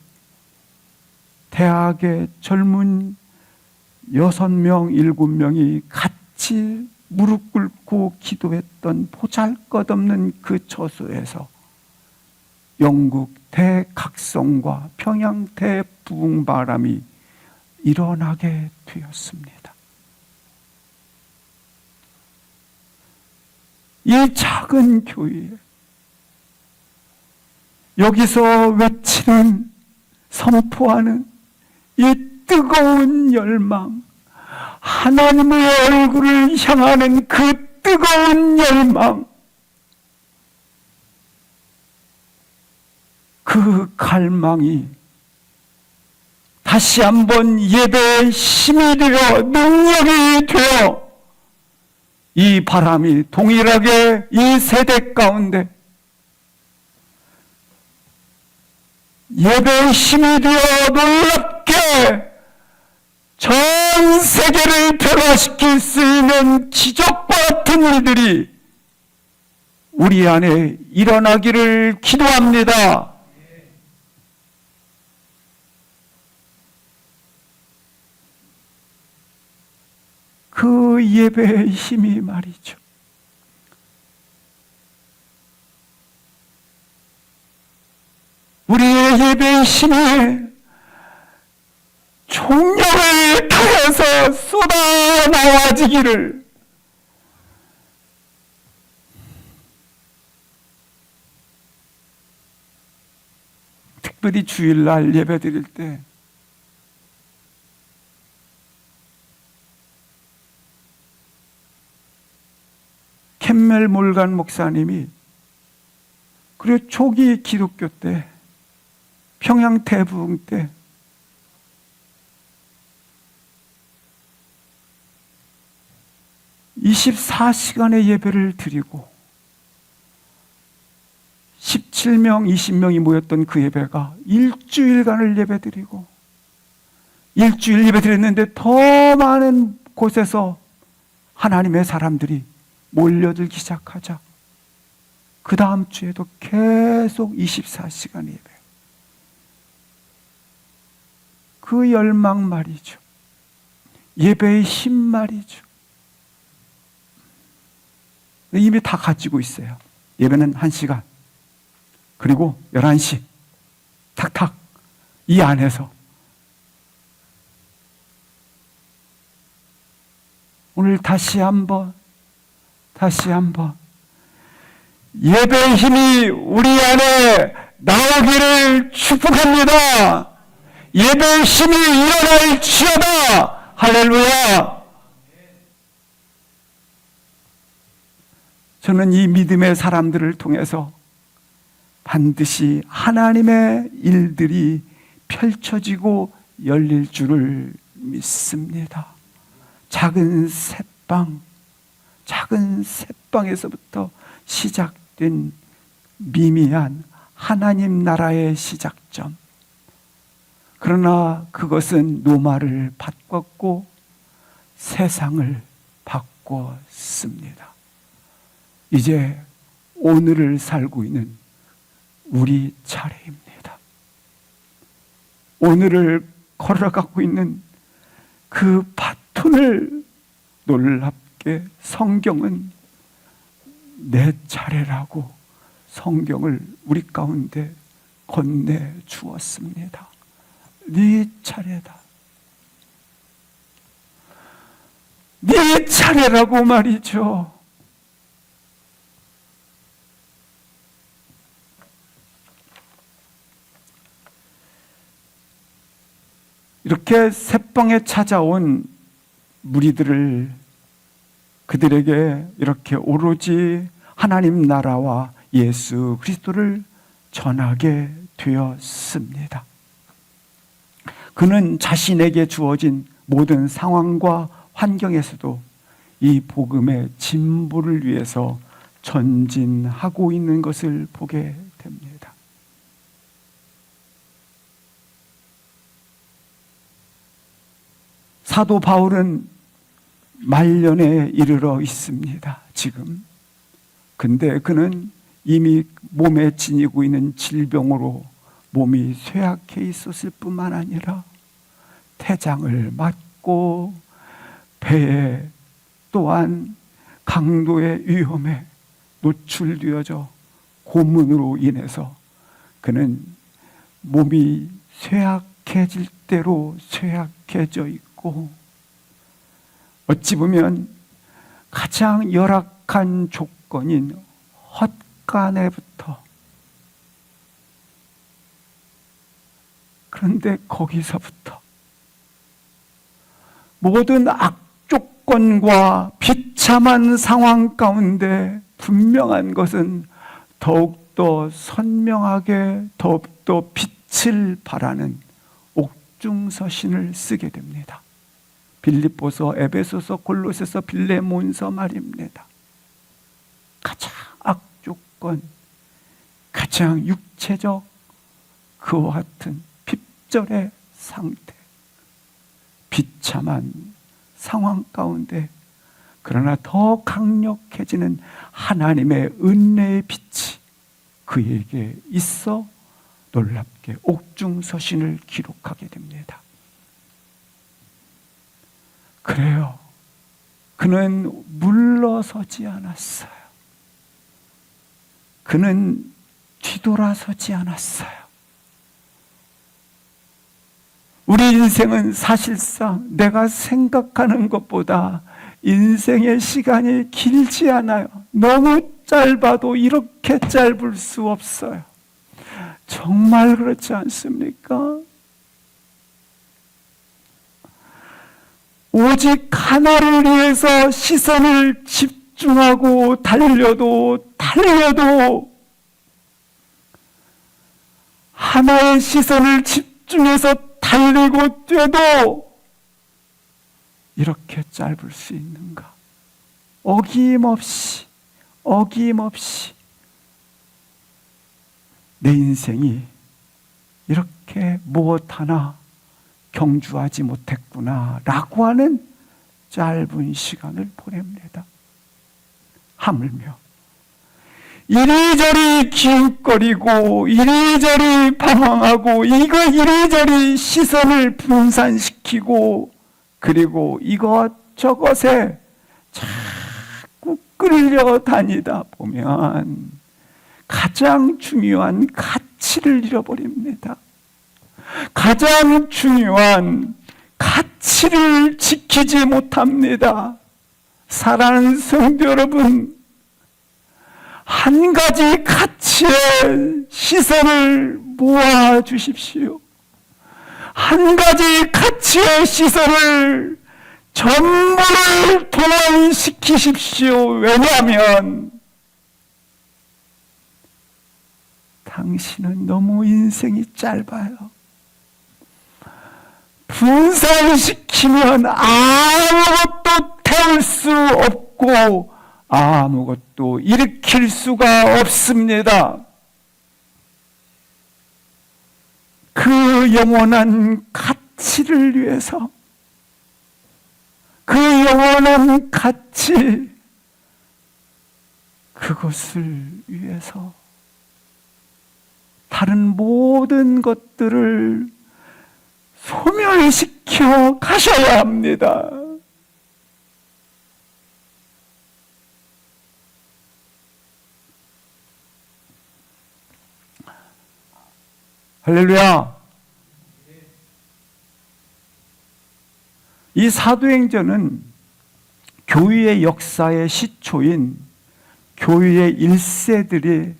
대학의 젊은 6명, 7명이 같이 무릎 꿇고 기도했던 보잘것없는 그 처소에서 영국 대각성과 평양 대부흥바람이 일어나게 되었습니다. 이 작은 교회에 여기서 외치는, 선포하는 이 뜨거운 열망, 하나님의 얼굴을 향하는 그 뜨거운 열망, 그 갈망이 다시 한번 예배의 힘이 되어 능력이 되어 이 바람이 동일하게 이 세대 가운데 예배의 힘이 되어 놀랍게 전 세계를 변화시킬 수 있는 기적과 같은 일들이 우리 안에 일어나기를 기도합니다. 그 예배의 힘이 말이죠. 우리의 예배의 힘이 총력을 다해서 쏟아나와지기를 특별히 주일날 예배 드릴 때 캔멜 몰간 목사님이 그리고 초기 기독교 때 평양 대부흥 때 (24시간의) 예배를 드리고 17명, 20명이 모였던 그 예배가 일주일간을 예배드리고 일주일 예배드렸는데 더 많은 곳에서 하나님의 사람들이 몰려들기 시작하자 그 다음 주에도 계속 24시간 예배. 그 열망 말이죠. 예배의 힘 말이죠. 이미 다 가지고 있어요. 예배는 1시간, 그리고 11시 탁탁 이 안에서 오늘 다시 한번 예배의 힘이 우리 안에 나오기를 축복합니다. 예배의 힘이 일어날지어다. 할렐루야. 저는 이 믿음의 사람들을 통해서 반드시 하나님의 일들이 펼쳐지고 열릴 줄을 믿습니다. 작은 새빵에서부터 시작된 미미한 하나님 나라의 시작점. 그러나 그것은 노마를 바꿨고 세상을 바꿨습니다. 이제 오늘을 살고 있는 우리 차례입니다. 오늘을 걸어가고 있는 그 바톤을 놀랍게 성경은 내 차례라고 성경을 우리 가운데 건네 주었습니다. 네 차례다. 네 차례라고 말이죠. 이렇게 새빵에 찾아온 무리들을 그들에게 이렇게 오로지 하나님 나라와 예수 그리스도를 전하게 되었습니다. 그는 자신에게 주어진 모든 상황과 환경에서도 이 복음의 진보를 위해서 전진하고 있는 것을 보게 됩니다. 사도 바울은 말년에 이르러 있습니다. 지금. 근데 그는 이미 몸에 지니고 있는 질병으로 몸이 쇠약해 있었을 뿐만 아니라 태장을 맞고 배에 또한 강도의 위험에 노출되어져 고문으로 인해서 그는 몸이 쇠약해질 대로 쇠약해져 있고, 어찌 보면 가장 열악한 조건인 헛간에부터, 그런데 거기서부터 모든 악조건과 비참한 상황 가운데 분명한 것은 더욱더 선명하게 더욱더 빛을 발하는 옥중서신을 쓰게 됩니다. 빌립보서, 에베소서, 골로새서, 빌레몬서 말입니다. 가장 악조건, 가장 육체적 그와 같은 핍절의 상태, 비참한 상황 가운데 그러나 더 강력해지는 하나님의 은혜의 빛이 그에게 있어 놀랍게 옥중서신을 기록하게 됩니다. 그래요. 그는 물러서지 않았어요. 그는 뒤돌아서지 않았어요. 우리 인생은 사실상 내가 생각하는 것보다 인생의 시간이 길지 않아요. 너무 짧아도 이렇게 짧을 수 없어요. 정말 그렇지 않습니까? 오직 하나를 위해서 시선을 집중하고 달려도 하나의 시선을 집중해서 달리고 뛰어도 이렇게 짧을 수 있는가? 어김없이 내 인생이 이렇게 무엇 하나 경주하지 못했구나 라고 하는 짧은 시간을 보냅니다. 하물며 이리저리 기웃거리고 이리저리 방황하고 이리저리 시선을 분산시키고 그리고 이것저것에 자꾸 끌려다니다 보면 가장 중요한 가치를 잃어버립니다. 가장 중요한 가치를 지키지 못합니다. 사랑하는 성도 여러분, 한 가지 가치에 시선을 모아 주십시오. 한 가지 가치의 시선을 전부를 동원시키십시오. 왜냐하면 당신은 너무 인생이 짧아요. 분산시키면 아무것도 태울 수 없고 아무것도 일으킬 수가 없습니다. 그 영원한 가치를 위해서, 그 영원한 가치, 그것을 위해서 다른 모든 것들을 소멸시켜 가셔야 합니다. 할렐루야. 이 사도행전은 교회의 역사의 시초인 교회 1세대들의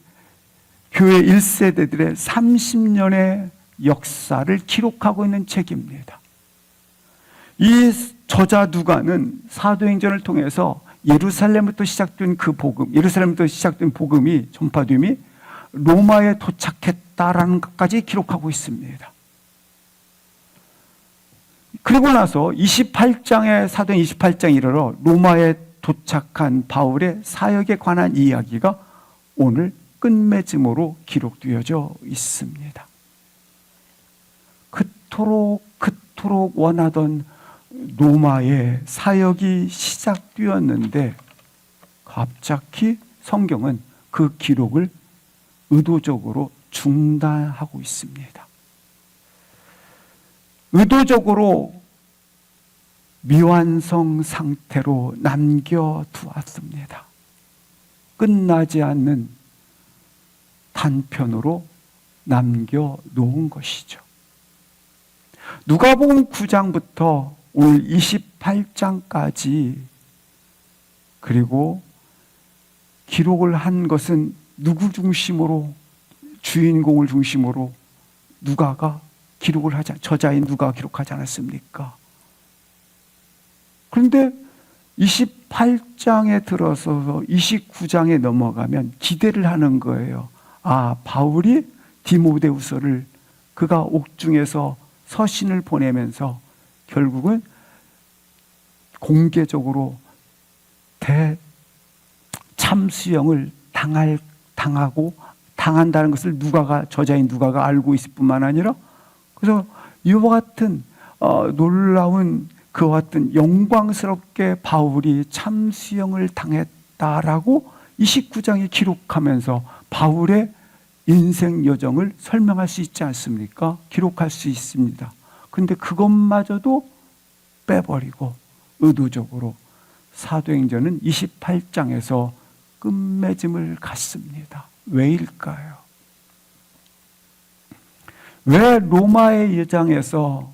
30년의 역사를 기록하고 있는 책입니다. 이 저자 누가는 사도행전을 통해서 예루살렘부터 시작된 복음이 전파됨이 로마에 도착했다라는 것까지 기록하고 있습니다. 그리고 나서 28장의 사도행 28장에 이르러 로마에 도착한 바울의 사역에 관한 이야기가 오늘 끝맺음으로 기록되어져 있습니다. 그토록 원하던 로마의 사역이 시작되었는데 갑자기 성경은 그 기록을 의도적으로 중단하고 있습니다. 의도적으로 미완성 상태로 남겨두었습니다. 끝나지 않는 단편으로 남겨놓은 것이죠. 누가복음 9장부터 오늘 28장까지 그리고 기록을 한 것은 누구 중심으로, 주인공을 중심으로 누가가 기록을 하지, 저자인 누가가 기록하지 않았습니까? 그런데 28장에 들어서 29장에 넘어가면 기대를 하는 거예요. 아, 바울이 디모데후서를 그가 옥중에서 서신을 보내면서 결국은 공개적으로 참수형을 당한다는 것을 누가가, 저자인 누가가 알고 있을 뿐만 아니라, 그래서 이와 같은 놀라운, 그와 같은 영광스럽게 바울이 참수형을 당했다라고 29장에 기록하면서 바울의 인생 여정을 설명할 수 있지 않습니까? 기록할 수 있습니다. 그런데 그것마저도 빼버리고 의도적으로 사도행전은 28장에서 끝맺음을 갖습니다. 왜일까요? 왜 로마의 여정에서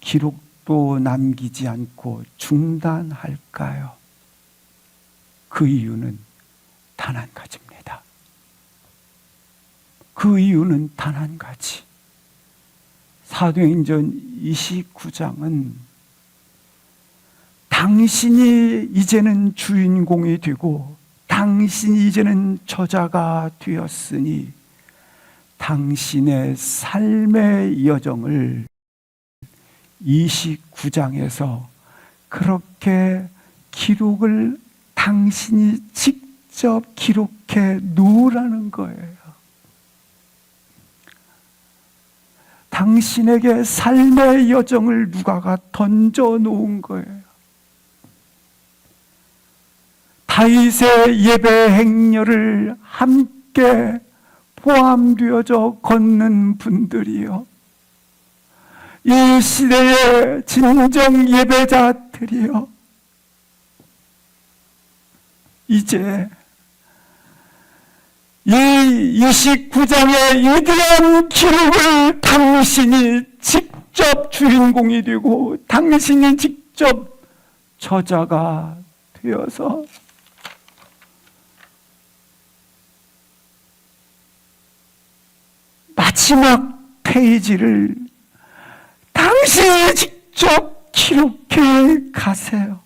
기록도 남기지 않고 중단할까요? 그 이유는 단 한 가지입니다. 그 이유는 단 한 가지. 사도행전 29장은 당신이 이제는 주인공이 되고 당신이 이제는 저자가 되었으니 당신의 삶의 여정을 29장에서 그렇게 기록을 당신이 직접 기록해 놓으라는 거예요. 당신에게 삶의 여정을 누가가 던져 놓은 거예요. 다윗의 예배 행렬을 함께 포함되어져 걷는 분들이요, 이 시대의 진정 예배자들이요, 이제 이 29장의 위대한 기록을 당신이 직접 주인공이 되고 당신이 직접 저자가 되어서 마지막 페이지를 당신이 직접 기록해 가세요.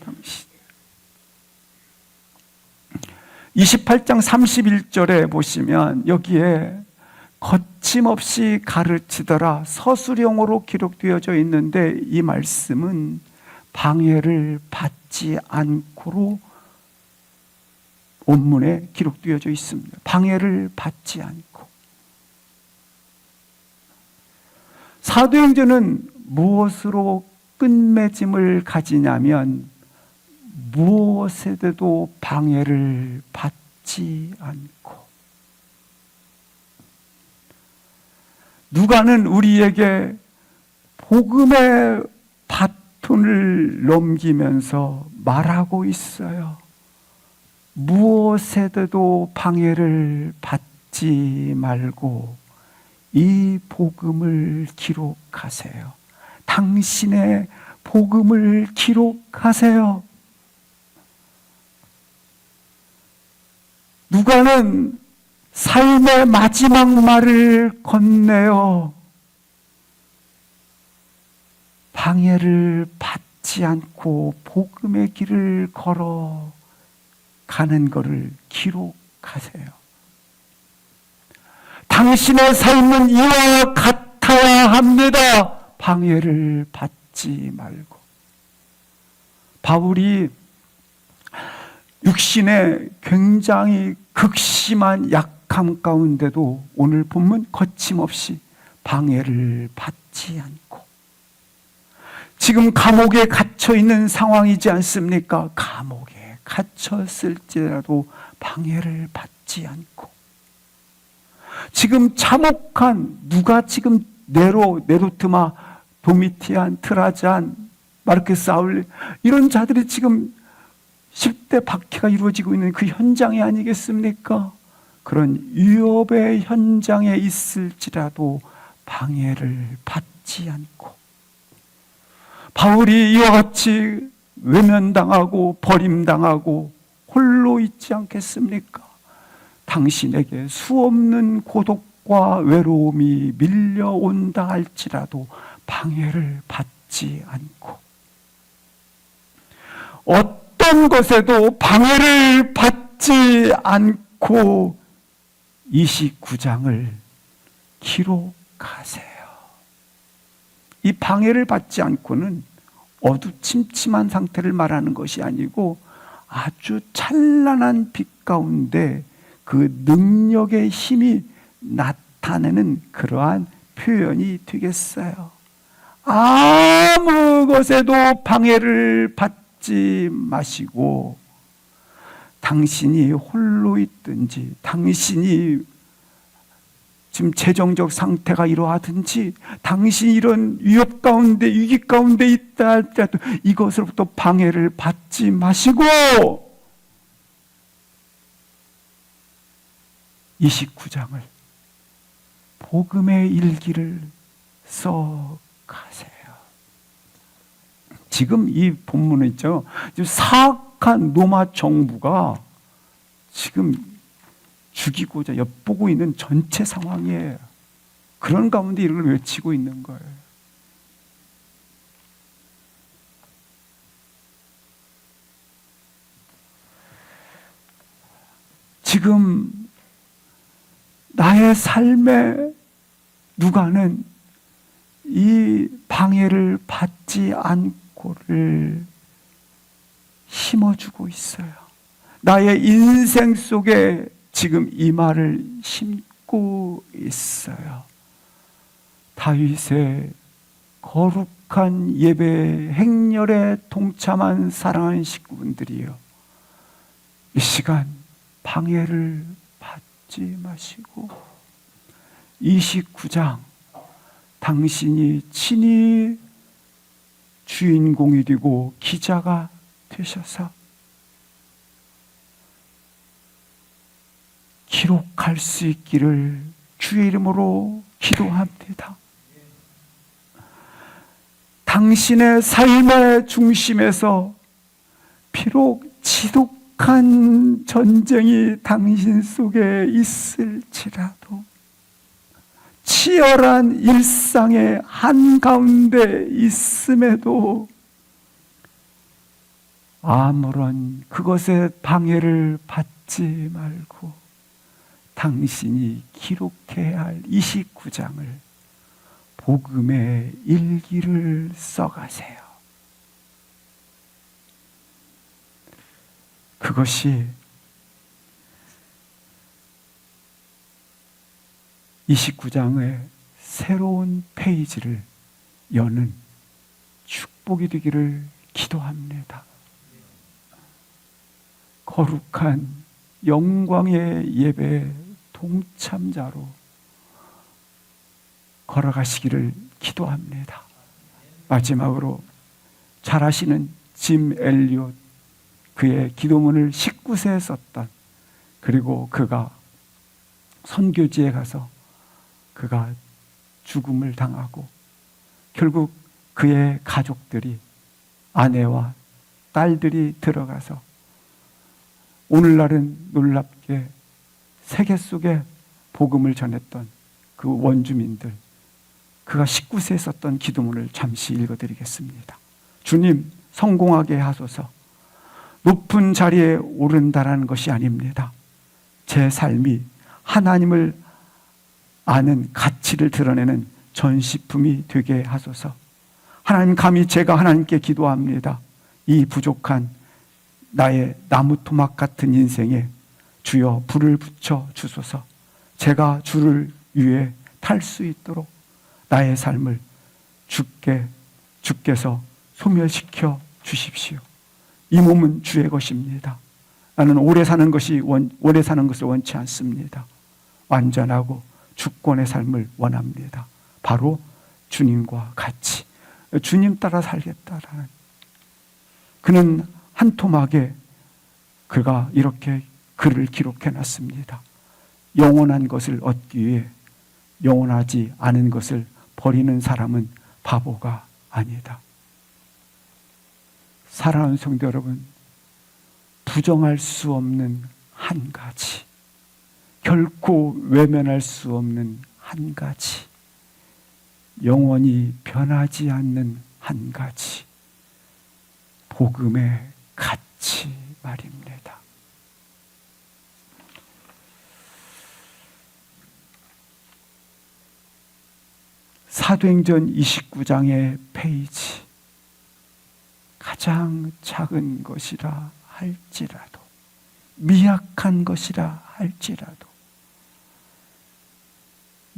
당신. 28장 31절에 보시면 여기에 거침없이 가르치더라 서술형으로 기록되어져 있는데, 이 말씀은 방해를 받지 않고로 본문에 기록되어져 있습니다. 방해를 받지 않고. 사도행전은 무엇으로 끝맺음을 가지냐면 무엇에도 방해를 받지 않고. 누가는 우리에게 복음의 바톤을 넘기면서 말하고 있어요. 무엇에도 방해를 받지 말고 이 복음을 기록하세요. 당신의 복음을 기록하세요. 누가는 삶의 마지막 말을 건네요. 방해를 받지 않고 복음의 길을 걸어 가는 것을 기록하세요. 당신의 삶은 이와 같아야 합니다. 방해를 받지 말고. 바울이 육신의 굉장히 극심한 약함 가운데도 오늘 본문 거침없이 방해를 받지 않고, 지금 감옥에 갇혀 있는 상황이지 않습니까? 감옥에 갇혔을지라도 방해를 받지 않고, 지금 참혹한, 누가 지금 네로트마 도미티안, 트라잔, 마르크스 아울레 이런 자들이 지금 10대 박해가 이루어지고 있는 그 현장이 아니겠습니까? 그런 위협의 현장에 있을지라도 방해를 받지 않고 바울이 이와 같이 외면당하고 버림당하고 홀로 있지 않겠습니까? 당신에게 수없는 고독과 외로움이 밀려온다 할지라도 방해를 받지 않고 어떤 것에도 방해를 받지 않고 29장을 기록하세요. 이 방해를 받지 않고는 어두침침한 상태를 말하는 것이 아니고 아주 찬란한 빛 가운데 그 능력의 힘이 나타내는 그러한 표현이 되겠어요. 아무 것에도 방해를 받지 마시고 당신이 홀로 있든지 당신이 지금 재정적 상태가 이러하든지 당신이 이런 위협 가운데 위기 가운데 있다 할지라도 이것으로부터 방해를 받지 마시고 29장을 복음의 일기를 써 가세요. 지금 이 본문은 있죠. 사악한 로마 정부가 지금 죽이고자 엿보고 있는 전체 상황이에요. 그런 가운데 이걸 외치고 있는 거예요. 지금 나의 삶의 누가는 이 방해를 받지 않고를 심어주고 있어요. 나의 인생 속에 지금 이 말을 심고 있어요. 다윗의 거룩한 예배 행렬에 동참한 사랑하는 식구분들이요, 이 시간 방해를 받지 마시고 29장 당신이 친히 주인공이 되고 기자가 되셔서 기록할 수 있기를 주의 이름으로 기도합니다. 당신의 삶의 중심에서 비록 지독한 전쟁이 당신 속에 있을지라도 치열한 일상의 한가운데 있음에도 아무런 그것에 방해를 받지 말고 당신이 기록해야 할 29장을 복음의 일기를 써가세요. 그것이 29장의 새로운 페이지를 여는 축복이 되기를 기도합니다. 거룩한 영광의 예배 동참자로 걸어가시기를 기도합니다. 마지막으로 잘 아시는 짐 엘리엇, 그의 기도문을 19세에 썼던, 그리고 그가 선교지에 가서 그가 죽음을 당하고 결국 그의 가족들이, 아내와 딸들이 들어가서 오늘날은 놀랍게 세계 속에 복음을 전했던 그 원주민들, 그가 19세에 썼던 기도문을 잠시 읽어드리겠습니다. 주님, 성공하게 하소서. 높은 자리에 오른다라는 것이 아닙니다. 제 삶이 하나님을 아는 가치를 드러내는 전시품이 되게 하소서. 하나님, 감히 제가 하나님께 기도합니다. 이 부족한 나의 나무 토막 같은 인생에 주여 불을 붙여 주소서. 제가 주를 위해 탈 수 있도록 나의 삶을 주께서 소멸시켜 주십시오. 이 몸은 주의 것입니다. 나는 오래 사는 것을 원치 않습니다. 완전하고 주권의 삶을 원합니다. 바로 주님과 같이 주님 따라 살겠다라는. 그는 한 토막에 그가 이렇게 글을 기록해 놨습니다. 영원한 것을 얻기 위해 영원하지 않은 것을 버리는 사람은 바보가 아니다. 사랑하는 성도 여러분, 부정할 수 없는 한 가지, 결코 외면할 수 없는 한 가지, 영원히 변하지 않는 한 가지, 복음의 가치 말입니다. 사도행전 29장의 페이지, 가장 작은 것이라 할지라도, 미약한 것이라 할지라도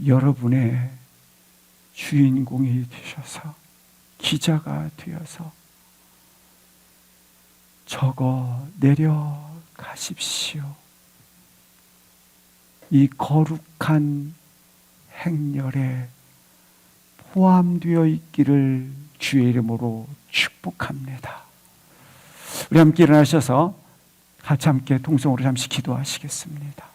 여러분의 주인공이 되셔서, 기자가 되어서 적어 내려가십시오. 이 거룩한 행렬에 포함되어 있기를 주의 이름으로 축복합니다. 우리 함께 일어나셔서 같이 함께 통성으로 잠시 기도하시겠습니다.